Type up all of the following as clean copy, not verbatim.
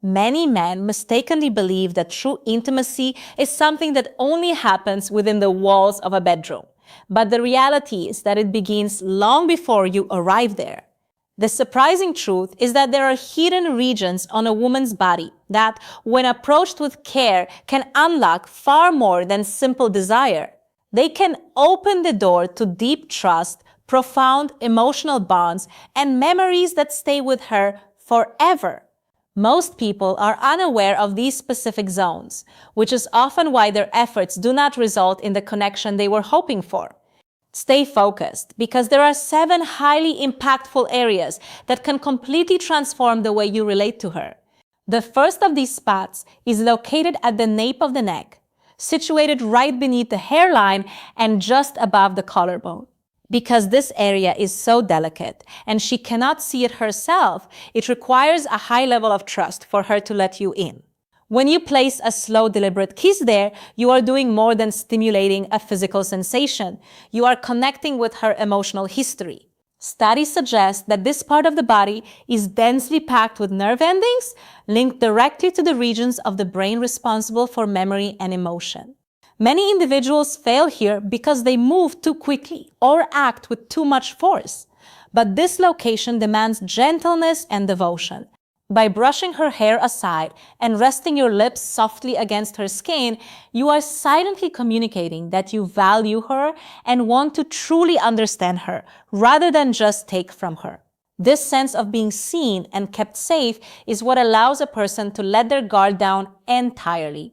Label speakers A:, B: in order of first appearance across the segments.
A: Many men mistakenly believe that true intimacy is something that only happens within the walls of a bedroom. But the reality is that it begins long before you arrive there. The surprising truth is that there are hidden regions on a woman's body that, when approached with care, can unlock far more than simple desire. They can open the door to deep trust, profound emotional bonds, and memories that stay with her forever. Most people are unaware of these specific zones, which is often why their efforts do not result in the connection they were hoping for. Stay focused, because there are 7 highly impactful areas that can completely transform the way you relate to her. The first of these spots is located at the nape of the neck, situated right beneath the hairline and just above the collarbone. Because this area is so delicate and she cannot see it herself, it requires a high level of trust for her to let you in. When you place a slow, deliberate kiss there, you are doing more than stimulating a physical sensation. You are connecting with her emotional history. Studies suggest that this part of the body is densely packed with nerve endings linked directly to the regions of the brain responsible for memory and emotion. Many individuals fail here because they move too quickly or act with too much force. But this location demands gentleness and devotion. By brushing her hair aside and resting your lips softly against her skin, you are silently communicating that you value her and want to truly understand her, rather than just take from her. This sense of being seen and kept safe is what allows a person to let their guard down entirely.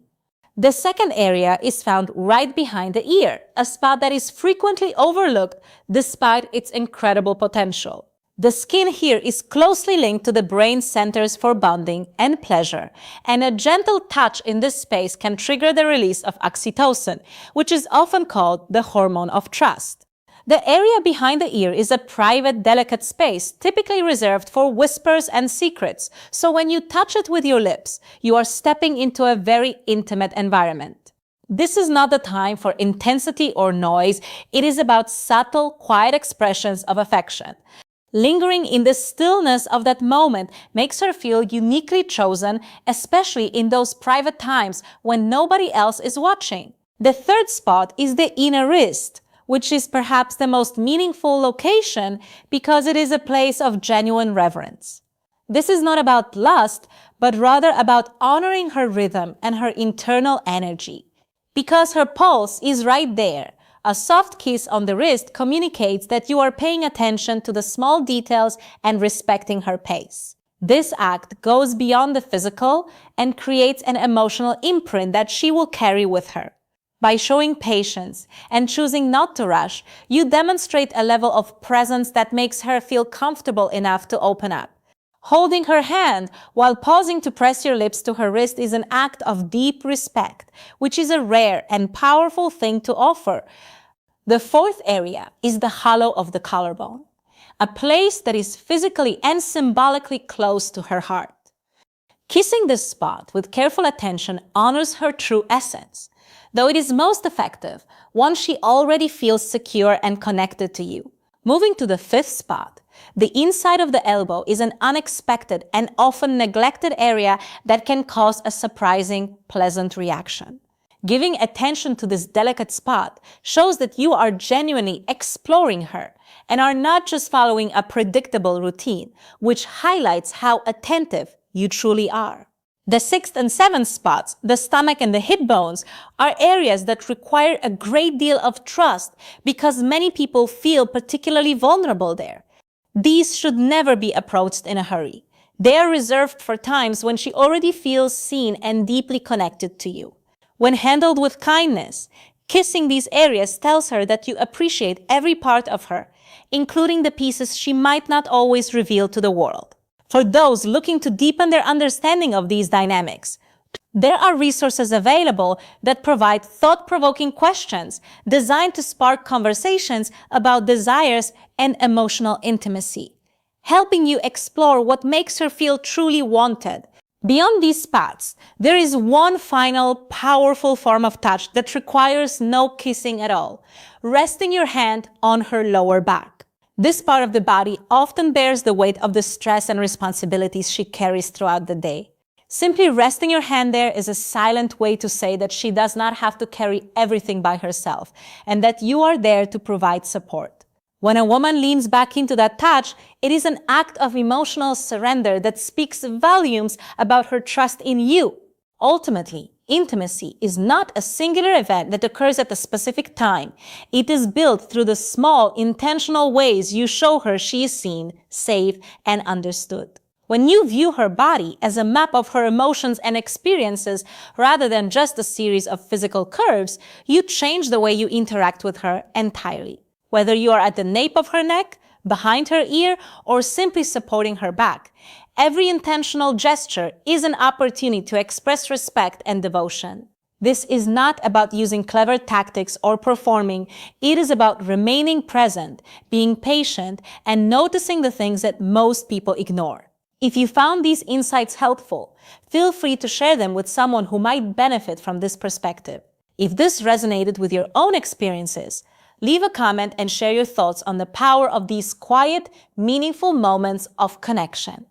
A: The second area is found right behind the ear, a spot that is frequently overlooked despite its incredible potential. The skin here is closely linked to the brain centers for bonding and pleasure, and a gentle touch in this space can trigger the release of oxytocin, which is often called the hormone of trust. The area behind the ear is a private, delicate space typically reserved for whispers and secrets, so when you touch it with your lips, you are stepping into a very intimate environment. This is not the time for intensity or noise. It is about subtle, quiet expressions of affection. Lingering in the stillness of that moment makes her feel uniquely chosen, especially in those private times when nobody else is watching. The third spot is the inner wrist, which is perhaps the most meaningful location because it is a place of genuine reverence. This is not about lust, but rather about honoring her rhythm and her internal energy. Because her pulse is right there, a soft kiss on the wrist communicates that you are paying attention to the small details and respecting her pace. This act goes beyond the physical and creates an emotional imprint that she will carry with her. By showing patience and choosing not to rush, you demonstrate a level of presence that makes her feel comfortable enough to open up. Holding her hand while pausing to press your lips to her wrist is an act of deep respect, which is a rare and powerful thing to offer. The fourth area is the hollow of the collarbone, a place that is physically and symbolically close to her heart. Kissing this spot with careful attention honors her true essence, though it is most effective once she already feels secure and connected to you. Moving to the fifth spot, the inside of the elbow is an unexpected and often neglected area that can cause a surprising, pleasant reaction. Giving attention to this delicate spot shows that you are genuinely exploring her and are not just following a predictable routine, which highlights how attentive you truly are. The sixth and seventh spots, the stomach and the hip bones, are areas that require a great deal of trust because many people feel particularly vulnerable there. These should never be approached in a hurry. They are reserved for times when she already feels seen and deeply connected to you. When handled with kindness, kissing these areas tells her that you appreciate every part of her, including the pieces she might not always reveal to the world. For those looking to deepen their understanding of these dynamics, there are resources available that provide thought-provoking questions designed to spark conversations about desires and emotional intimacy, helping you explore what makes her feel truly wanted. Beyond these spots, there is one final powerful form of touch that requires no kissing at all: resting your hand on her lower back. This part of the body often bears the weight of the stress and responsibilities she carries throughout the day. Simply resting your hand there is a silent way to say that she does not have to carry everything by herself and that you are there to provide support. When a woman leans back into that touch, it is an act of emotional surrender that speaks volumes about her trust in you. Ultimately, intimacy is not a singular event that occurs at a specific time. It is built through the small, intentional ways you show her she is seen, safe, and understood. When you view her body as a map of her emotions and experiences rather than just a series of physical curves, you change the way you interact with her entirely. Whether you are at the nape of her neck, behind her ear, or simply supporting her back, every intentional gesture is an opportunity to express respect and devotion. This is not about using clever tactics or performing. It is about remaining present, being patient, and noticing the things that most people ignore. If you found these insights helpful, feel free to share them with someone who might benefit from this perspective. If this resonated with your own experiences, leave a comment and share your thoughts on the power of these quiet, meaningful moments of connection.